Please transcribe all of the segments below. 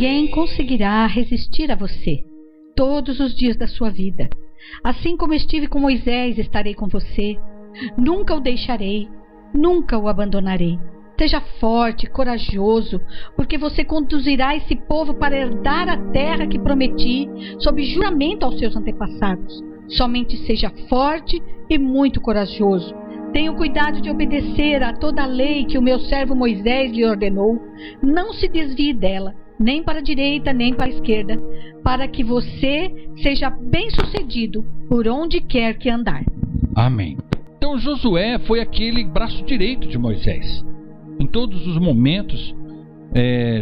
ninguém conseguirá resistir a você todos os dias da sua vida. Assim como estive com Moisés, estarei com você. Nunca o deixarei, nunca o abandonarei. Seja forte, corajoso, porque você conduzirá esse povo para herdar a terra que prometi, sob juramento aos seus antepassados. Somente seja forte e muito corajoso. Tenha o cuidado de obedecer a toda a lei que o meu servo Moisés lhe ordenou. Não se desvie dela, nem para a direita, nem para a esquerda, para que você seja bem-sucedido por onde quer que andar. Amém. Então Josué foi aquele braço direito de Moisés. Em todos os momentos,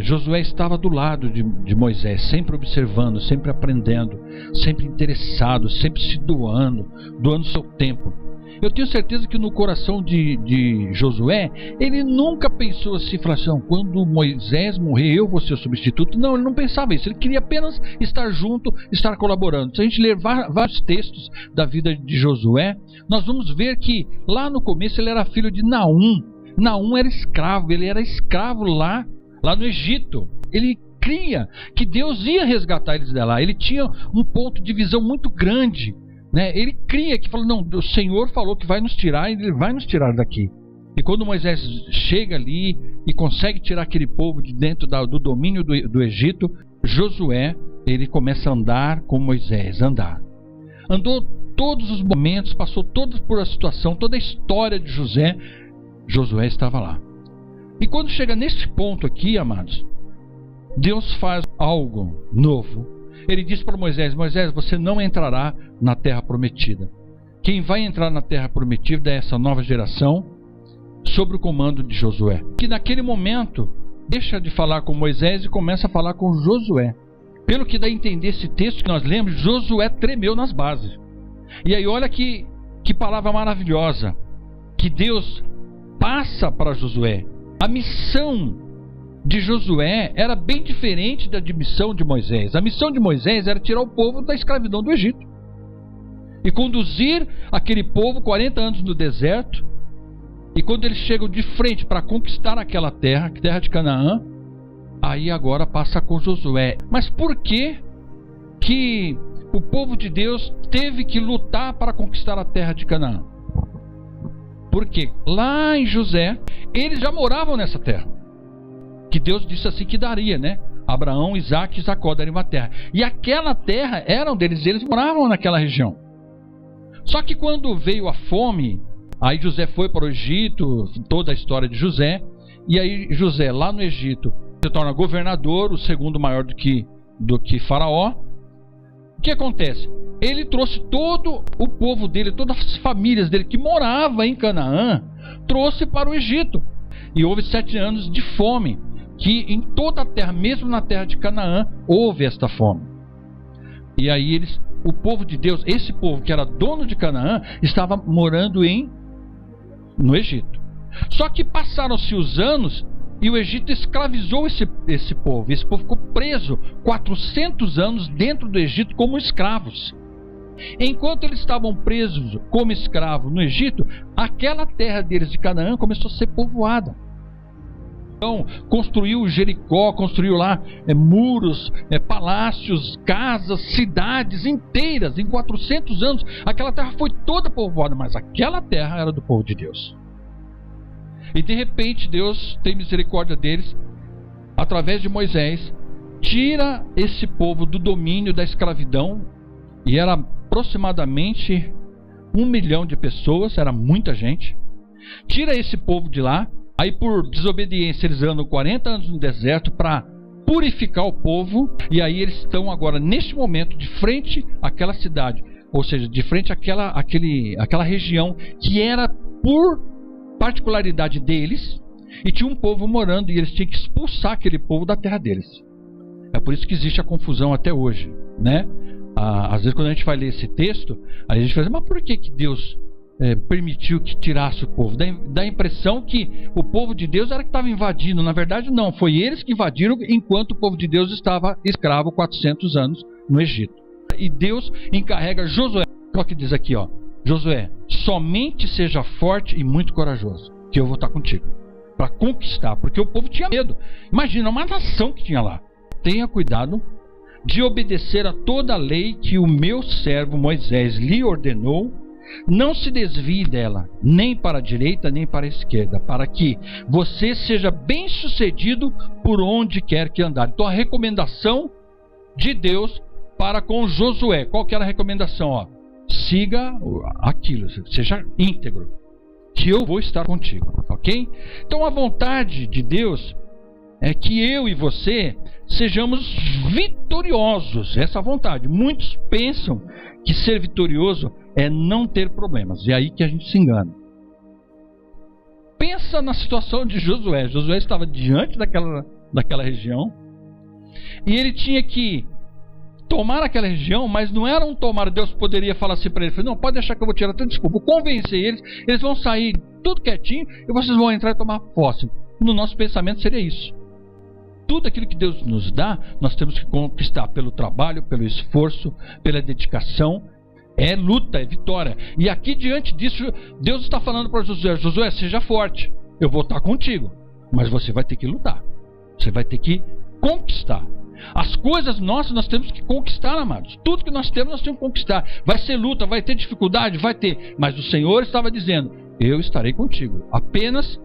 Josué estava do lado de Moisés, sempre observando, sempre aprendendo, sempre interessado, sempre se doando seu tempo. Eu tenho certeza que no coração de Josué, ele nunca pensou assim, quando Moisés morrer, eu vou ser o substituto. Não, ele não pensava isso, ele queria apenas estar junto, estar colaborando. Se a gente ler vários textos da vida de Josué, nós vamos ver que lá no começo ele era filho de Naum. Naum era escravo, ele era escravo lá no Egito. Ele cria que Deus ia resgatar eles de lá. Ele tinha um ponto de visão muito grande, né? Ele cria que falou, não, o Senhor falou que vai nos tirar, e Ele vai nos tirar daqui. E quando Moisés chega ali e consegue tirar aquele povo de dentro do domínio do Egito, Josué, ele começa a andar com Moisés, andou todos os momentos, passou por a situação, toda a história de Josué estava lá. E quando chega nesse ponto aqui, amados, Deus faz algo novo. Ele diz para Moisés, você não entrará na terra prometida. Quem vai entrar na terra prometida é essa nova geração, sob o comando de Josué. Que naquele momento, deixa de falar com Moisés e começa a falar com Josué. Pelo que dá a entender esse texto que nós lemos, Josué tremeu nas bases. E aí olha que palavra maravilhosa, que Deus passa para Josué. A missão de Josué era bem diferente da missão de Moisés. A missão de Moisés era tirar o povo da escravidão do Egito e conduzir aquele povo 40 anos no deserto. E quando eles chegam de frente para conquistar aquela terra de Canaã, aí agora passa com Josué. Mas por que o povo de Deus teve que lutar para conquistar a terra de Canaã? Porque lá em José, eles já moravam nessa terra, que Deus disse assim que daria, né? Abraão, Isaac e Jacó dariam uma terra. E aquela terra era deles, eles moravam naquela região. Só que quando veio a fome, aí José foi para o Egito, toda a história de José, e aí José lá no Egito se torna governador, o segundo maior do que Faraó. O que acontece? Ele trouxe todo o povo dele, todas as famílias dele que moravam em Canaã, trouxe para o Egito. E houve 7 anos de fome, que em toda a terra, mesmo na terra de Canaã, houve esta fome. E aí o povo de Deus, esse povo que era dono de Canaã, estava morando no Egito. Só que passaram-se os anos e o Egito escravizou esse povo. Esse povo ficou preso 400 anos dentro do Egito como escravos. Enquanto eles estavam presos como escravos no Egito, aquela terra deles de Canaã começou a ser povoada. Então, construiu Jericó, construiu lá muros, palácios, casas, cidades inteiras. Em 400 anos, aquela terra foi toda povoada, mas aquela terra era do povo de Deus. E de repente, Deus tem misericórdia deles, através de Moisés, tira esse povo do domínio da escravidão, e era aproximadamente 1 milhão de pessoas, era muita gente. Tira esse povo de lá. Aí por desobediência eles andam 40 anos no deserto para purificar o povo. E aí eles estão agora neste momento de frente àquela cidade, ou seja, de frente àquela região que era por particularidade deles, e tinha um povo morando e eles tinham que expulsar aquele povo da terra deles. É por isso que existe a confusão até hoje, né? Às vezes quando a gente vai ler esse texto, a gente fala, mas por que Deus permitiu que tirasse o povo? Dá a impressão que o povo de Deus era que estava invadindo. Na verdade não, foi eles que invadiram enquanto o povo de Deus estava escravo 400 anos no Egito. E Deus encarrega Josué, olha o que diz aqui, ó: Josué, somente seja forte e muito corajoso, que eu vou estar contigo para conquistar, porque o povo tinha medo. Imagina uma nação que tinha lá. tenha cuidado de obedecer a toda a lei que o meu servo Moisés lhe ordenou. Não se desvie dela, nem para a direita, nem para a esquerda, para que você seja bem-sucedido por onde quer que andar. Então a recomendação de Deus para com Josué, qual que era a recomendação? Siga aquilo, seja íntegro, que eu vou estar contigo, ok? Então a vontade de Deus é que eu e você sejamos vitoriosos, essa vontade. Muitos pensam que ser vitorioso é não ter problemas, é aí que a gente se engana. Pensa na situação de Josué. Josué estava diante daquela região e ele tinha que tomar aquela região, mas não era um tomar. Deus poderia falar assim para ele: não, pode deixar que eu vou tirar tanta desculpa, vou convencer eles vão sair tudo quietinho e vocês vão entrar e tomar posse. No nosso pensamento seria isso. Tudo aquilo que Deus nos dá, nós temos que conquistar pelo trabalho, pelo esforço, pela dedicação. É luta, é vitória. E aqui diante disso, Deus está falando para Josué: Josué, seja forte, eu vou estar contigo, mas você vai ter que lutar, você vai ter que conquistar. As coisas nossas nós temos que conquistar, amados. Tudo que nós temos que conquistar. Vai ser luta, vai ter dificuldade, vai ter. Mas o Senhor estava dizendo: eu estarei contigo. Apenas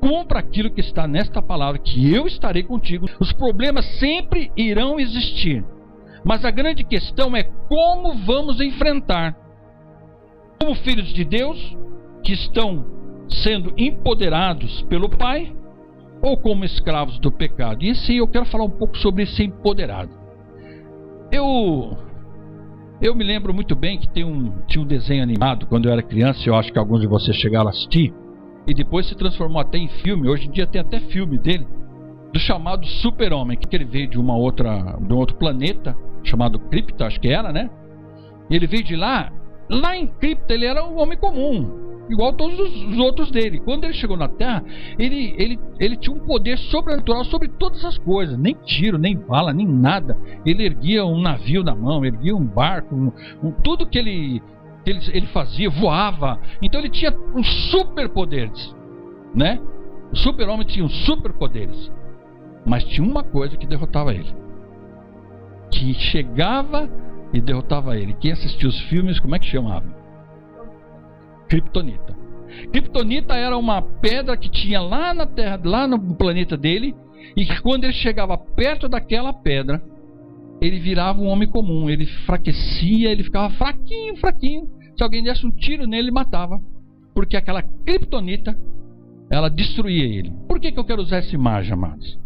cumpra aquilo que está nesta palavra, que eu estarei contigo. Os problemas sempre irão existir, mas a grande questão é como vamos enfrentar. Como filhos de Deus, que estão sendo empoderados pelo Pai, ou como escravos do pecado. E sim, eu quero falar um pouco sobre esse empoderado. Eu me lembro muito bem que tinha um desenho animado quando eu era criança. Eu acho que alguns de vocês chegaram a assistir, e depois se transformou até em filme. Hoje em dia tem até filme dele, do chamado Super-Homem, que ele veio de um outro planeta chamado Krypton, acho que era, né? E ele veio de lá em Krypton ele era um homem comum, igual todos os outros dele. Quando ele chegou na Terra, ele tinha um poder sobrenatural sobre todas as coisas. Nem tiro, nem bala, nem nada. Ele erguia um navio na mão, erguia um barco, tudo que ele fazia, voava. Então ele tinha uns superpoderes, né? O Super-Homem tinha uns superpoderes. Mas tinha uma coisa que derrotava ele, que chegava e derrotava ele. Quem assistiu os filmes, como é que chamava? Kryptonita. Kryptonita era uma pedra que tinha lá na Terra, lá no planeta dele, e que quando ele chegava perto daquela pedra, ele virava um homem comum. Ele enfraquecia, ele ficava fraquinho. Se alguém desse um tiro nele, ele matava, porque aquela Kryptonita, ela destruía ele. Por que eu quero usar essa imagem, amados?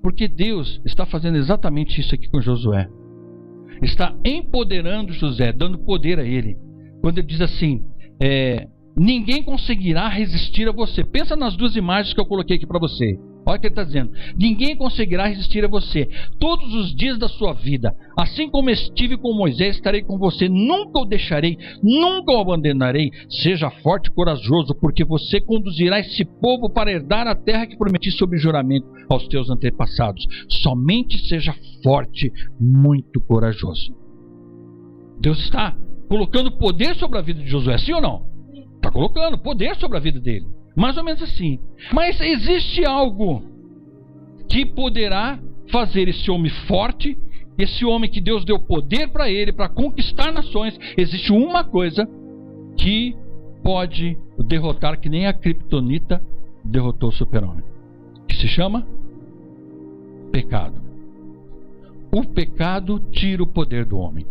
Porque Deus está fazendo exatamente isso aqui com Josué. Está empoderando José, dando poder a ele. Quando ele diz assim: ninguém conseguirá resistir a você. Pensa nas duas imagens que eu coloquei aqui para você. Olha o que ele está dizendo: ninguém conseguirá resistir a você todos os dias da sua vida. Assim como estive com Moisés, estarei com você. Nunca o deixarei, nunca o abandonarei. Seja forte e corajoso, porque você conduzirá esse povo para herdar a terra que prometi sob juramento aos teus antepassados. Somente seja forte, muito corajoso. Deus está colocando poder sobre a vida de Josué, sim ou não? Está colocando poder sobre a vida dele. Mais ou menos assim. Mas existe algo que poderá fazer esse homem forte, esse homem que Deus deu poder para ele, para conquistar nações. Existe uma coisa que pode derrotar, que nem a Kryptonita derrotou o Super-Homem, que se chama pecado. O pecado tira o poder do homem,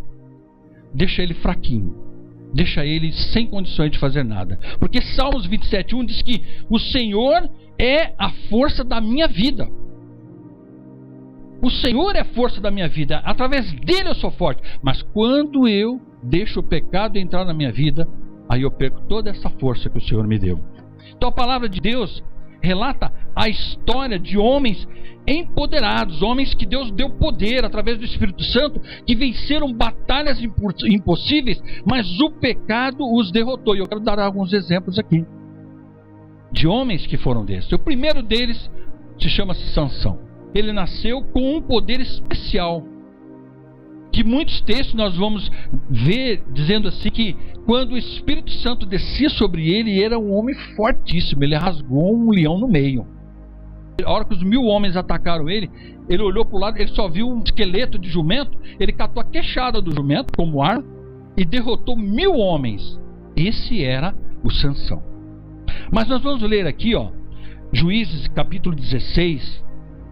deixa ele fraquinho, deixa ele sem condições de fazer nada. Porque Salmos 27:1 diz que o Senhor é a força da minha vida. O Senhor é a força da minha vida. Através dele eu sou forte. Mas quando eu deixo o pecado entrar na minha vida, aí eu perco toda essa força que o Senhor me deu. Então a palavra de Deus relata a história de homens empoderados, homens que Deus deu poder através do Espírito Santo, que venceram batalhas impossíveis, mas o pecado os derrotou. E eu quero dar alguns exemplos aqui de homens que foram desses. O primeiro deles se chama Sansão. Ele nasceu com um poder especial, que muitos textos nós vamos ver dizendo assim, que quando o Espírito Santo descia sobre ele, era um homem fortíssimo. Ele rasgou um leão no meio. A hora que os 1000 homens atacaram ele, ele olhou para o lado, ele só viu um esqueleto de jumento, ele catou a queixada do jumento como arma e derrotou 1000 homens. Esse era o Sansão. Mas nós vamos ler aqui, Juízes capítulo 16,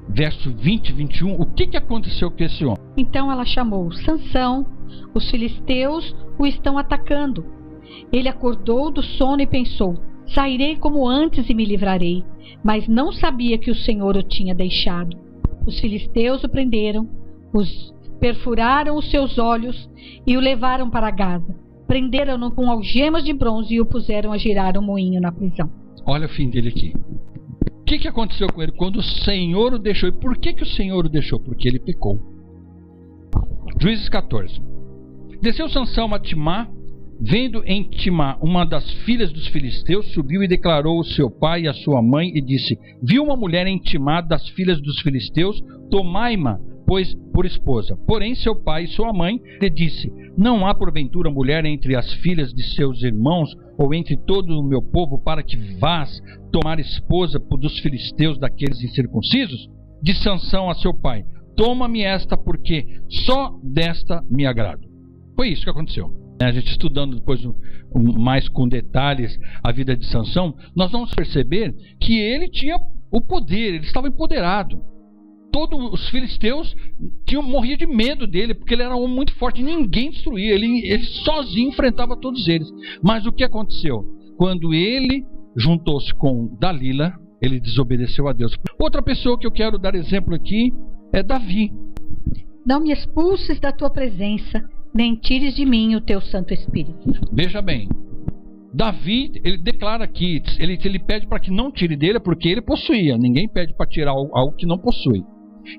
verso 20 e 21, o que aconteceu com esse homem? Então ela chamou: Sansão, os filisteus o estão atacando. Ele acordou do sono e pensou: sairei como antes e me livrarei. Mas não sabia que o Senhor o tinha deixado. Os filisteus o prenderam, perfuraram os seus olhos e o levaram para Gaza. Prenderam-no com algemas de bronze e o puseram a girar um moinho na prisão. Olha o fim dele aqui. O que aconteceu com ele quando o Senhor o deixou? E por que o Senhor o deixou? Porque ele pecou. Juízes 14. Desceu Sansão a Timná, vendo em Timná uma das filhas dos filisteus, subiu e declarou ao seu pai e à sua mãe e disse: vi uma mulher em Timná das filhas dos filisteus, tomai-ma, pois por esposa. Porém seu pai e sua mãe lhe disse: não há porventura mulher entre as filhas de seus irmãos ou entre todo o meu povo para que vás tomar esposa dos filisteus daqueles incircuncisos? Disse Sansão a seu pai: toma-me esta, porque só desta me agrado. Foi isso que aconteceu. A gente estudando depois mais com detalhes a vida de Sansão, nós vamos perceber que ele tinha o poder, ele estava empoderado. Todos os filisteus morriam de medo dele, porque ele era um homem muito forte, ninguém destruía, ele sozinho enfrentava todos eles. Mas o que aconteceu? Quando ele juntou-se com Dalila, ele desobedeceu a Deus. Outra pessoa que eu quero dar exemplo aqui é Davi. Não me expulses da tua presença, nem tires de mim o teu Santo Espírito. Veja bem, Davi, ele declara aqui, ele pede para que não tire dele, porque ele possuía. Ninguém pede para tirar algo que não possui.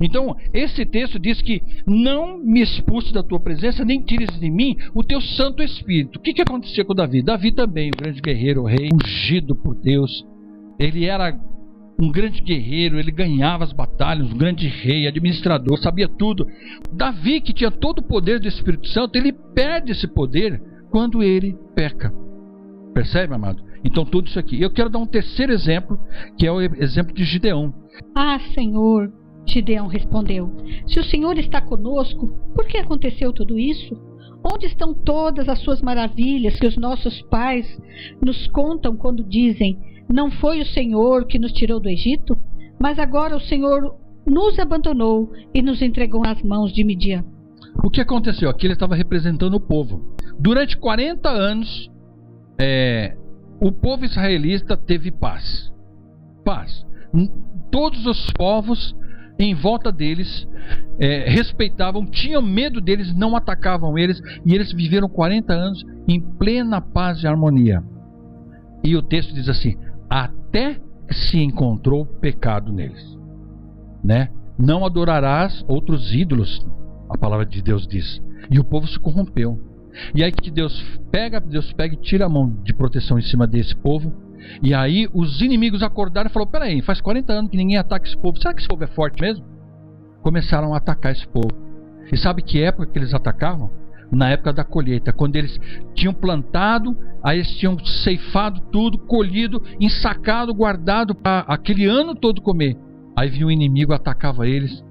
Então, esse texto diz que não me expulse da tua presença, nem tires de mim o teu Santo Espírito. O que aconteceu com Davi? Davi também, um grande guerreiro, rei, ungido por Deus. Ele era um grande guerreiro, ele ganhava as batalhas, um grande rei, administrador, sabia tudo. Davi, que tinha todo o poder do Espírito Santo, ele perde esse poder quando ele peca. Percebe, amado? Então tudo isso aqui. Eu quero dar um terceiro exemplo, que é o exemplo de Gideão. Ah, Senhor, Gideão respondeu: se o Senhor está conosco, por que aconteceu tudo isso? Onde estão todas as suas maravilhas que os nossos pais nos contam quando dizem: não foi o Senhor que nos tirou do Egito? Mas agora o Senhor nos abandonou e nos entregou nas mãos de Midian. O que aconteceu? Aqui ele estava representando o povo. Durante 40 anos, o povo israelita teve paz. Paz. Todos os povos em volta deles respeitavam, tinham medo deles, não atacavam eles, e eles viveram 40 anos em plena paz e harmonia. E o texto diz assim: até se encontrou pecado neles, né? Não adorarás outros ídolos, a palavra de Deus diz. E o povo se corrompeu. E aí que Deus pega e tira a mão de proteção em cima desse povo. E aí os inimigos acordaram e falaram: peraí, faz 40 anos que ninguém ataca esse povo, será que esse povo é forte mesmo? Começaram a atacar esse povo. E sabe que época que eles atacavam? Na época da colheita, quando eles tinham plantado, aí eles tinham ceifado tudo, colhido, ensacado, guardado para aquele ano todo comer. Aí vinha o inimigo, atacava eles,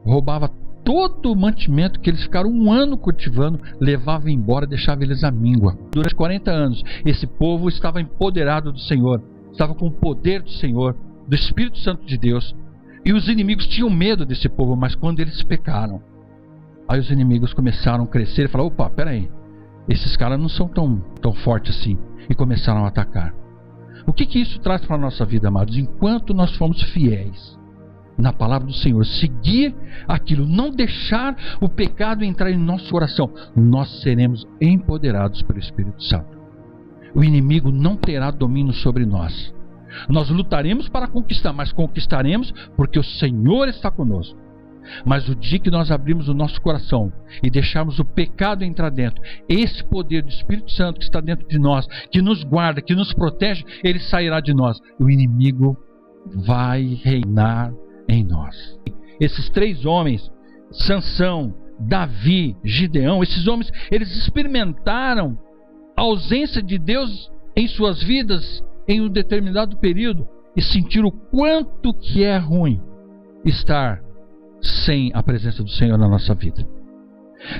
roubava todo o mantimento que eles ficaram um ano cultivando, levava embora, deixava eles à míngua. Durante 40 anos, esse povo estava empoderado do Senhor, estava com o poder do Senhor, do Espírito Santo de Deus, e os inimigos tinham medo desse povo. Mas quando eles pecaram, aí os inimigos começaram a crescer e falaram: opa, peraí, esses caras não são tão fortes assim. E começaram a atacar. O que isso traz para a nossa vida, amados? Enquanto nós formos fiéis na palavra do Senhor, seguir aquilo, não deixar o pecado entrar em nosso coração, nós seremos empoderados pelo Espírito Santo. O inimigo não terá domínio sobre nós. Nós lutaremos para conquistar, mas conquistaremos porque o Senhor está conosco. Mas o dia que nós abrimos o nosso coração e deixarmos o pecado entrar dentro, esse poder do Espírito Santo que está dentro de nós, que nos guarda, que nos protege, ele sairá de nós. O inimigo vai reinar em nós. Esses 3 homens, Sansão, Davi, Gideão, esses homens, eles experimentaram a ausência de Deus em suas vidas em um determinado período. e sentir o quanto que é ruim estar sem a presença do Senhor na nossa vida.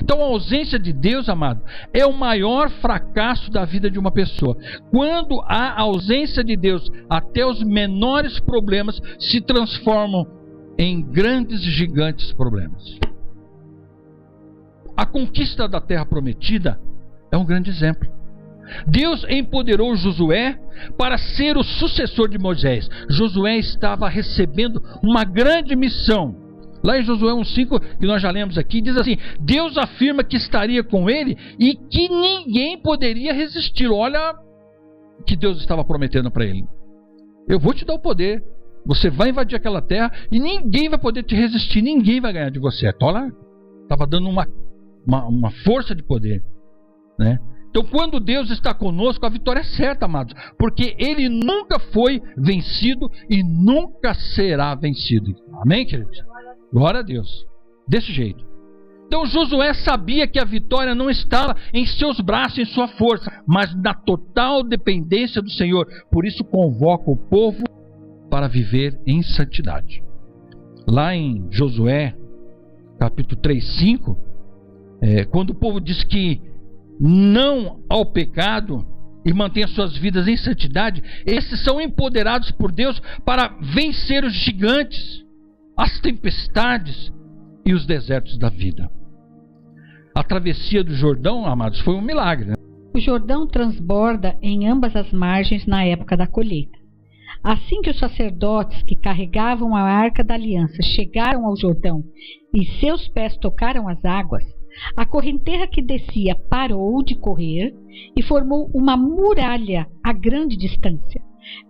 Então a ausência de Deus, amado, é o maior fracasso da vida de uma pessoa. Quando há ausência de Deus, até os menores problemas se transformam em grandes e gigantes problemas. A conquista da terra prometida é um grande exemplo. Deus empoderou Josué para ser o sucessor de Moisés. Josué estava recebendo uma grande missão. Lá em Josué 1,5, que nós já lemos aqui, diz assim: Deus afirma que estaria com ele e que ninguém poderia resistir. Olha o que Deus estava prometendo para ele: eu vou te dar o poder, você vai invadir aquela terra e ninguém vai poder te resistir, ninguém vai ganhar de você. Olha, estava dando uma força de poder, né? Então, quando Deus está conosco, a vitória é certa, amados, porque Ele nunca foi vencido e nunca será vencido. Amém, queridos? Glória a Deus. Desse jeito. Então, Josué sabia que a vitória não estava em seus braços, em sua força, mas na total dependência do Senhor. Por isso, convoca o povo para viver em santidade. Lá em Josué, capítulo 3:5, quando o povo diz que não ao pecado e mantém as suas vidas em santidade, esses são empoderados por Deus para vencer os gigantes, as tempestades e os desertos da vida. A travessia do Jordão, amados, foi um milagre, né? O Jordão transborda em ambas as margens na época da colheita. Assim que os sacerdotes que carregavam a arca da aliança chegaram ao Jordão e seus pés tocaram as águas, a correnteza que descia parou de correr e formou uma muralha a grande distância,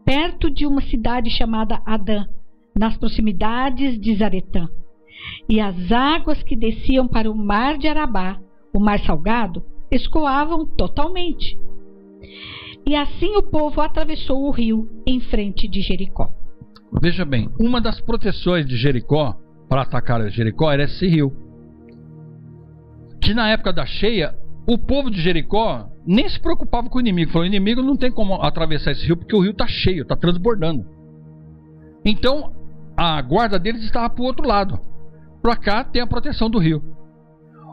perto de uma cidade chamada Adã, nas proximidades de Zaretã. E as águas que desciam para o mar de Arabá, o mar salgado, escoavam totalmente. E assim o povo atravessou o rio em frente de Jericó. Veja bem, uma das proteções de Jericó, para atacar Jericó, era esse rio. Que na época da cheia, o povo de Jericó nem se preocupava com o inimigo. Falou: o inimigo não tem como atravessar esse rio porque o rio está cheio, está transbordando. Então a guarda deles estava para o outro lado. Para cá tem a proteção do rio.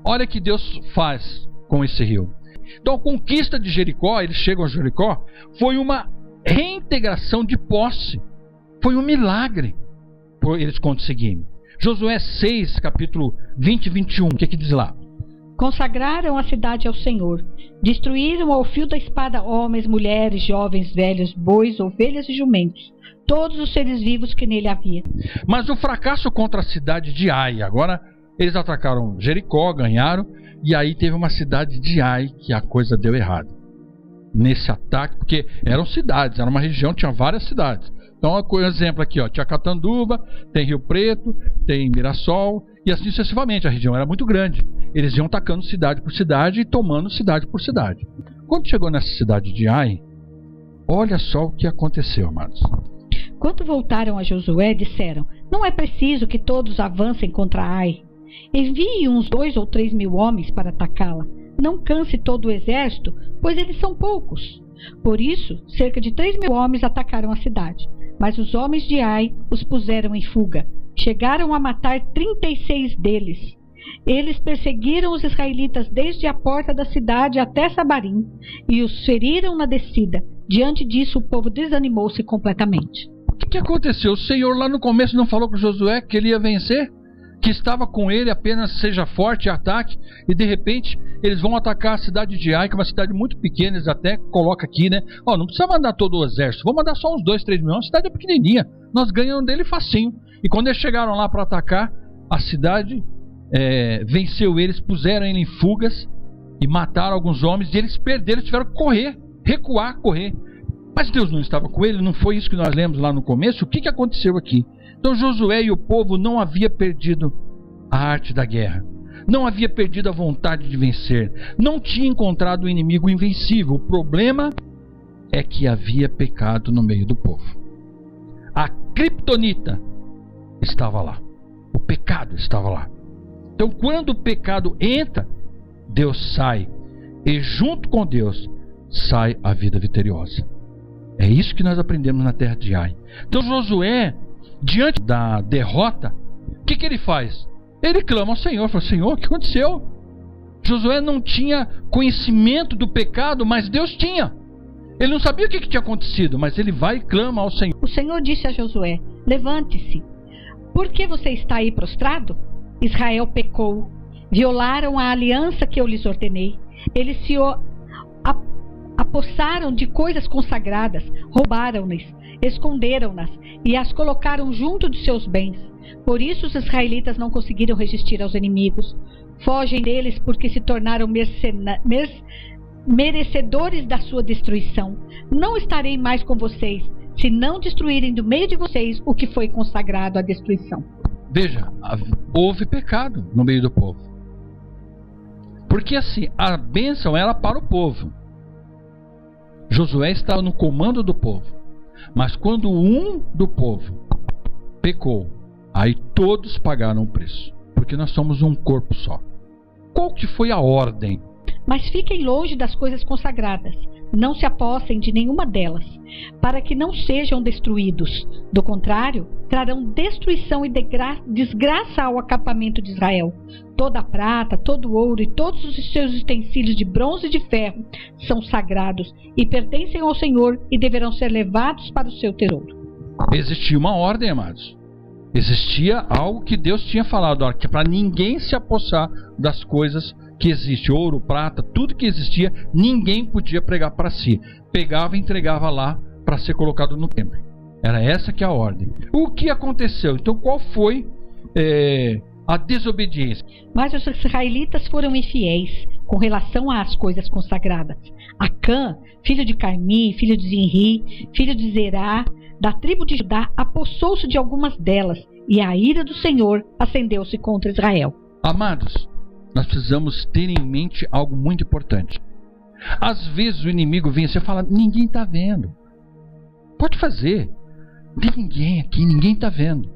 Olha o que Deus faz com esse rio. Então a conquista de Jericó, eles chegam a Jericó, foi uma reintegração de posse. Foi um milagre por eles conseguirem. Josué 6, capítulo 20 e 21, o que diz lá? Consagraram a cidade ao Senhor, destruíram ao fio da espada homens, mulheres, jovens, velhos, bois, ovelhas e jumentos, todos os seres vivos que nele havia. Mas o fracasso contra a cidade de Ai, agora eles atacaram Jericó, ganharam, e aí teve uma cidade de Ai que a coisa deu errado. Nesse ataque, porque eram cidades, era uma região, tinha várias cidades. Então, um exemplo aqui, ó, tinha Catanduva, tem Rio Preto, tem Mirassol, e assim sucessivamente. A região era muito grande. Eles iam atacando cidade por cidade e tomando cidade por cidade. Quando chegou nessa cidade de Ai, olha só o que aconteceu, amados. Quando voltaram a Josué, disseram: não é preciso que todos avancem contra Ai. Envie uns 2 ou 3 mil homens para atacá-la. Não canse todo o exército, pois eles são poucos. Por isso, cerca de 3 mil homens atacaram a cidade. Mas os homens de Ai os puseram em fuga. Chegaram a matar 36 deles. Eles perseguiram os israelitas desde a porta da cidade até Sabarim e os feriram na descida. Diante disso, o povo desanimou-se completamente. O que aconteceu? O Senhor lá no começo não falou com Josué que ele ia vencer? Que estava com ele, apenas seja forte e ataque, e de repente eles vão atacar a cidade de Ai, que é uma cidade muito pequena. Eles até colocam aqui, né? Ó, não precisa mandar todo o exército, vamos mandar só uns 2, 3 mil. A cidade é pequenininha, nós ganhamos dele facinho. E quando eles chegaram lá para atacar, a cidade venceu eles, puseram ele em fugas e mataram alguns homens, e eles perderam, tiveram que correr, recuar, correr. Mas Deus não estava com ele, não foi isso que nós lemos lá no começo? O que aconteceu aqui? Então Josué e o povo não havia perdido a arte da guerra, não havia perdido a vontade de vencer, não tinha encontrado o inimigo invencível. O problema é que havia pecado no meio do povo. A criptonita estava lá, o pecado estava lá. Então quando o pecado entra, Deus sai, e junto com Deus sai a vida vitoriosa. É isso que nós aprendemos na terra de Ai. Então Josué, diante da derrota, o que ele faz? Ele clama ao Senhor, fala: Senhor, o que aconteceu? Josué não tinha conhecimento do pecado, mas Deus tinha. Ele não sabia o que tinha acontecido, mas ele vai e clama ao Senhor. O Senhor disse a Josué: levante-se. Por que você está aí prostrado? Israel pecou. Violaram a aliança que eu lhes ordenei. Eles se apossaram de coisas consagradas, roubaram-nas, esconderam-nas e as colocaram junto de seus bens. Por isso os israelitas não conseguiram resistir aos inimigos. Fogem deles porque se tornaram merecedores da sua destruição. Não estarei mais com vocês, se não destruírem do meio de vocês o que foi consagrado à destruição. Veja, houve pecado no meio do povo. Porque assim, a bênção era para o povo. Josué estava no comando do povo. Mas quando um do povo pecou, aí todos pagaram o preço. Porque nós somos um corpo só. Qual que foi a ordem? Mas fiquem longe das coisas consagradas. Não se apossem de nenhuma delas, para que não sejam destruídos. Do contrário, trarão destruição e desgraça ao acampamento de Israel. Toda a prata, todo o ouro e todos os seus utensílios de bronze e de ferro são sagrados e pertencem ao Senhor e deverão ser levados para o seu tesouro. Existia uma ordem, amados. Existia algo que Deus tinha falado, que é para ninguém se apossar das coisas que existe, ouro, prata, tudo que existia, ninguém podia pegar para si. Pegava e entregava lá para ser colocado no templo. Era essa que é a ordem. O que aconteceu? Então qual foi a desobediência? Mas os israelitas foram infiéis com relação às coisas consagradas. Acã, filho de Carmi, filho de Zinri, filho de Zerá, da tribo de Judá, apossou-se de algumas delas, e a ira do Senhor acendeu-se contra Israel. Amados, nós precisamos ter em mente algo muito importante. Às vezes o inimigo vem e você fala: ninguém está vendo. Pode fazer. Não tem ninguém aqui, ninguém está vendo.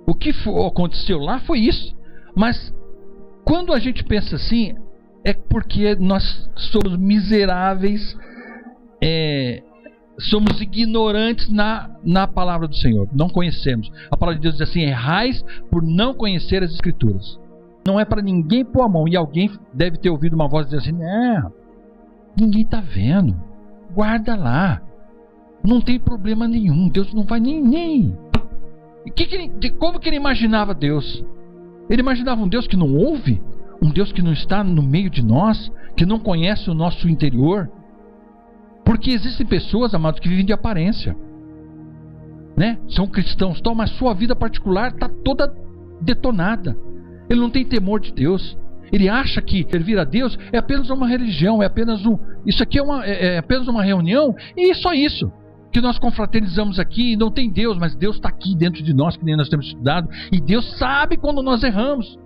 O que aconteceu lá foi isso. Mas quando a gente pensa assim, é porque nós somos miseráveis, somos ignorantes na palavra do Senhor. Não conhecemos. A palavra de Deus diz assim: errais por não conhecer as Escrituras. Não é para ninguém pôr a mão. E alguém deve ter ouvido uma voz dizer assim: não, ninguém está vendo. Guarda lá. Não tem problema nenhum. Deus não vai nem. Como que ele imaginava Deus? Ele imaginava um Deus que não ouve? Um Deus que não está no meio de nós? Que não conhece o nosso interior? Porque existem pessoas, amados, que vivem de aparência, né? São cristãos, mas sua vida particular está toda detonada. Ele não tem temor de Deus. Ele acha que servir a Deus é apenas uma religião, isso aqui é apenas uma reunião, e só isso. Que nós confraternizamos aqui, não tem Deus, mas Deus está aqui dentro de nós, que nem nós temos estudado, e Deus sabe quando nós erramos.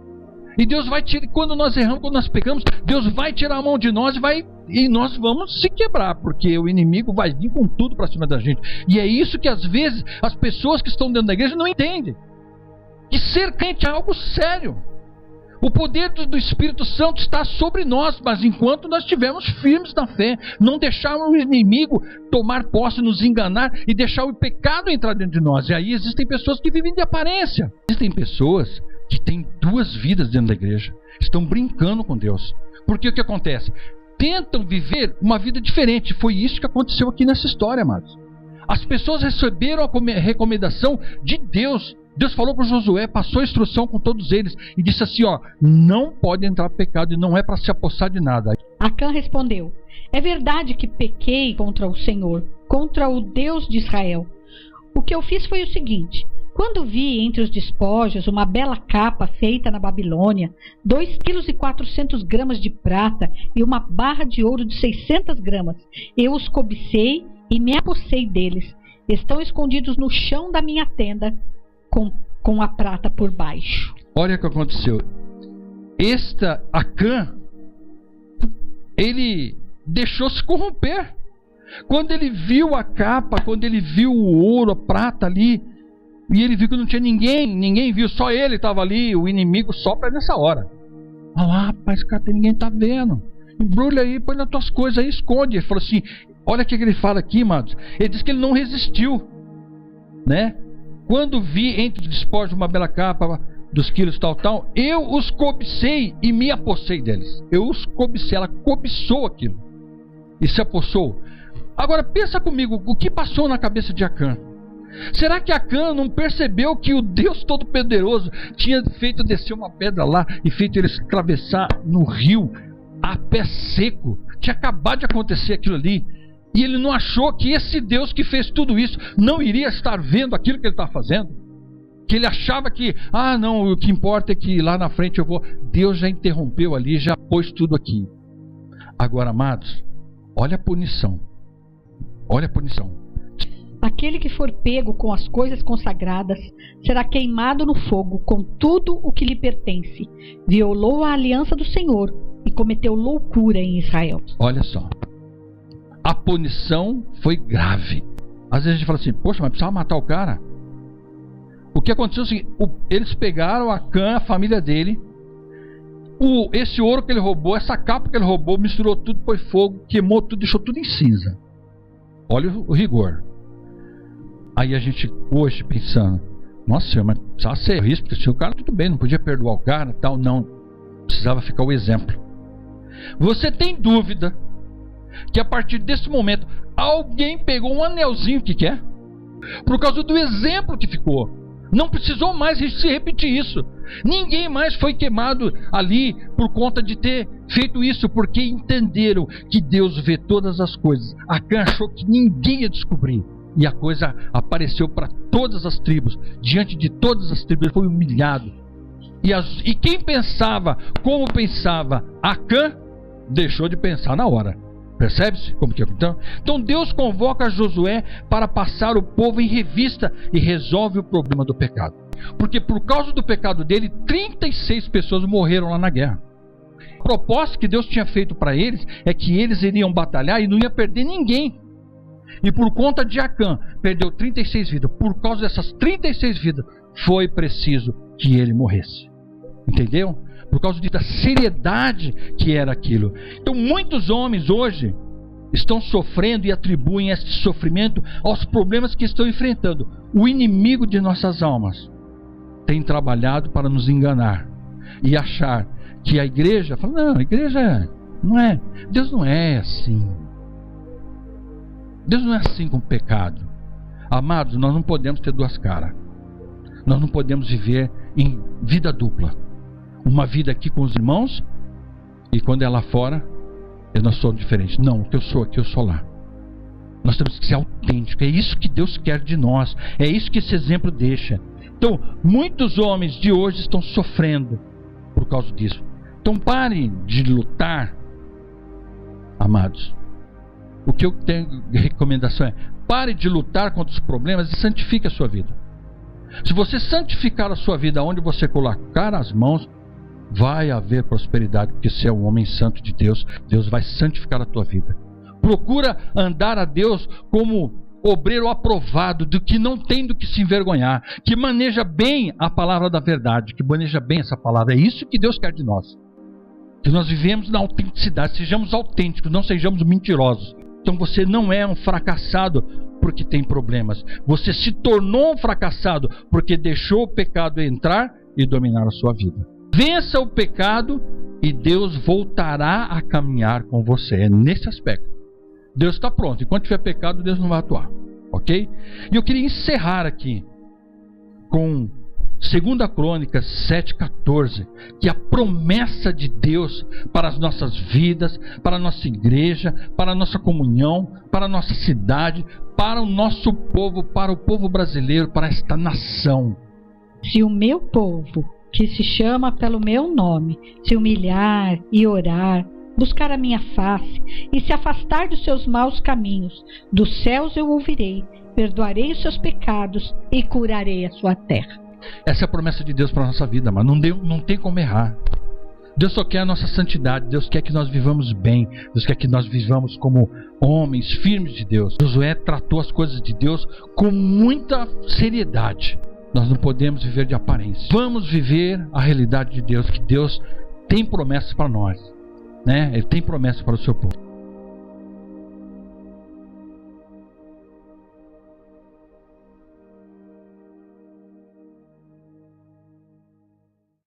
E Deus vai tirar, quando nós erramos, quando nós pecamos, Deus vai tirar a mão de nós e nós vamos se quebrar, porque o inimigo vai vir com tudo para cima da gente. E é isso que às vezes as pessoas que estão dentro da igreja não entendem. Que ser crente é algo sério. O poder do Espírito Santo está sobre nós, mas enquanto nós estivermos firmes na fé, não deixar o inimigo tomar posse, nos enganar e deixar o pecado entrar dentro de nós. E aí existem pessoas que vivem de aparência. Existem pessoas que têm duas vidas dentro da igreja, estão brincando com Deus. Porque o que acontece? Tentam viver uma vida diferente. Foi isso que aconteceu aqui nessa história, amados. As pessoas receberam a recomendação de Deus. Deus falou para Josué, passou a instrução com todos eles e disse assim: não pode entrar pecado e não é para se apossar de nada. Acã respondeu: é verdade que pequei contra o Senhor, contra o Deus de Israel. O que eu fiz foi o seguinte: quando vi entre os despojos uma bela capa feita na Babilônia, 2,4 kg de prata e uma barra de ouro de 600 gramas, eu os cobicei e me apossei deles. Estão escondidos no chão da minha tenda, com a prata por baixo. Olha o que aconteceu. Acã, ele deixou-se corromper. Quando ele viu a capa, quando ele viu o ouro, a prata ali, e ele viu que não tinha ninguém viu, só ele estava ali, o inimigo sopra nessa hora. Olha lá, rapaz, cara, ninguém está vendo. Embrulha aí, põe nas tuas coisas aí, esconde. Ele falou assim: Olha o que ele fala aqui, amados. Ele diz que ele não resistiu, né? Quando vi entre os despojos uma bela capa dos quilos tal, eu os cobicei e me apossei deles. Eu os cobicei, ela cobiçou aquilo e se apossou. Agora pensa comigo, o que passou na cabeça de Acã? Será que Acã não percebeu que o Deus Todo-Poderoso tinha feito descer uma pedra lá e feito eles atravessar no rio a pé seco? Tinha acabado de acontecer aquilo ali. E ele não achou que esse Deus que fez tudo isso não iria estar vendo aquilo que ele está fazendo? Que ele achava que, não, o que importa é que lá na frente eu vou... Deus já interrompeu ali, já pôs tudo aqui. Agora, amados, olha a punição. Olha a punição. Aquele que for pego com as coisas consagradas será queimado no fogo com tudo o que lhe pertence. Violou a aliança do Senhor e cometeu loucura em Israel. Olha só. A punição foi grave. Às vezes a gente fala assim, poxa, mas precisava matar o cara. O que aconteceu é o seguinte, eles pegaram Acã, a família dele, esse ouro que ele roubou, essa capa que ele roubou, misturou tudo, pôs fogo, queimou tudo, deixou tudo em cinza. Olha o rigor. Aí a gente hoje pensando, nossa senhora, mas precisava ser risco, porque se o cara tudo bem, não podia perdoar o cara, tal, não. Precisava ficar o exemplo. Você tem dúvida que a partir desse momento alguém pegou um anelzinho que é? Por causa do exemplo que ficou. Não precisou mais se repetir isso. Ninguém mais foi queimado ali por conta de ter feito isso, porque entenderam que Deus vê todas as coisas. Acã achou que ninguém ia descobrir. E a coisa apareceu para todas as tribos. Diante de todas as tribos, ele foi humilhado. E quem pensava como pensava Acã, deixou de pensar na hora. Percebe-se como que é? Então Deus convoca Josué para passar o povo em revista e resolve o problema do pecado. Porque por causa do pecado dele, 36 pessoas morreram lá na guerra. A proposta que Deus tinha feito para eles é que eles iriam batalhar e não ia perder ninguém. E por conta de Acã, perdeu 36 vidas. Por causa dessas 36 vidas, foi preciso que ele morresse. Entendeu? Por causa da seriedade que era aquilo. Então muitos homens hoje estão sofrendo e atribuem esse sofrimento aos problemas que estão enfrentando. O inimigo de nossas almas tem trabalhado para nos enganar e achar que a igreja, fala, não, a igreja não é, Deus não é assim. Deus não é assim com o pecado. Amados, nós não podemos ter duas caras. Nós não podemos viver em vida dupla. Uma vida aqui com os irmãos e quando é lá fora, nós somos diferentes. Não, o que eu sou aqui, eu sou lá. Nós temos que ser autênticos. É isso que Deus quer de nós. É isso que esse exemplo deixa. Então, muitos homens de hoje estão sofrendo por causa disso. Então, parem de lutar, amados. O que eu tenho de recomendação é: pare de lutar contra os problemas e santifique a sua vida. Se você santificar a sua vida onde você colocar as mãos, vai haver prosperidade, porque você é um homem santo de Deus. Deus vai santificar a tua vida. Procura andar a Deus como obreiro aprovado, do que não tem do que se envergonhar, que maneja bem a palavra da verdade, que maneja bem essa palavra. É isso que Deus quer de nós. Que nós vivemos na autenticidade, sejamos autênticos, não sejamos mentirosos. Então você não é um fracassado porque tem problemas. Você se tornou um fracassado porque deixou o pecado entrar e dominar a sua vida. Vença o pecado e Deus voltará a caminhar com você. É nesse aspecto. Deus está pronto. Enquanto tiver pecado, Deus não vai atuar. Ok? E eu queria encerrar aqui com 2 Crônicas 7,14, que é a promessa de Deus para as nossas vidas, para a nossa igreja, para a nossa comunhão, para a nossa cidade, para o nosso povo, para o povo brasileiro, para esta nação. Se o meu povo, que se chama pelo meu nome, se humilhar e orar, buscar a minha face e se afastar dos seus maus caminhos, dos céus eu ouvirei, perdoarei os seus pecados e curarei a sua terra. Essa é a promessa de Deus para a nossa vida, mas não tem como errar. Deus só quer a nossa santidade. Deus quer que nós vivamos bem. Deus quer que nós vivamos como homens firmes de Deus. Josué tratou as coisas de Deus com muita seriedade. Nós não podemos viver de aparência. Vamos viver a realidade de Deus, que Deus tem promessas para nós, né? Ele tem promessas para o seu povo.